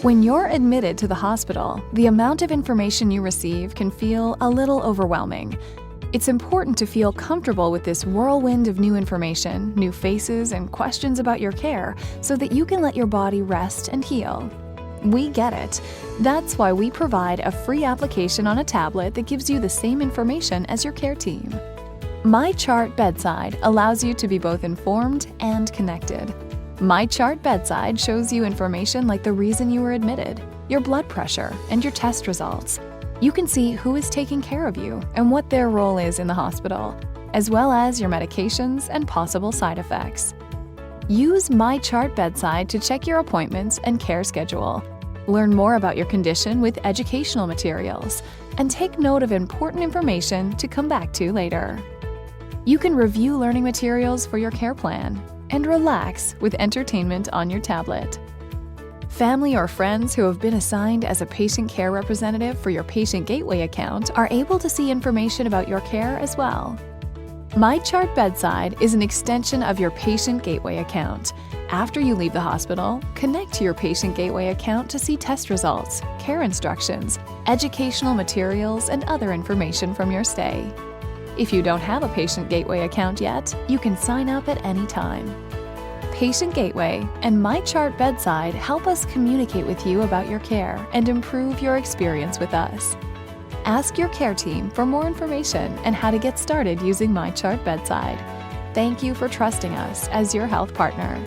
When you're admitted to the hospital, the amount of information you receive can feel a little overwhelming. It's important to feel comfortable with this whirlwind of new information, new faces, and questions about your care so that you can let your body rest and heal. We get it. That's why we provide a free application on a tablet that gives you the same information as your care team. MyChartBedside allows you to be both informed and connected. MyChartBedside shows you information like the reason you were admitted, your blood pressure, and your test results. You can see who is taking care of you and what their role is in the hospital, as well as your medications and possible side effects. Use MyChartBedside to check your appointments and care schedule. Learn more about your condition with educational materials, and take note of important information to come back to later. You can review learning materials for your care plan and relax with entertainment on your tablet. Family or friends who have been assigned as a patient care representative for your Patient Gateway account are able to see information about your care as well. MyChartBedside is an extension of your Patient Gateway account. After you leave the hospital, connect to your Patient Gateway account to see test results, care instructions, educational materials, and other information from your stay. If you don't have a Patient Gateway account yet, you can sign up at any time. Patient Gateway and MyChartBedside help us communicate with you about your care and improve your experience with us. Ask your care team for more information and how to get started using MyChartBedside. Thank you for trusting us as your health partner.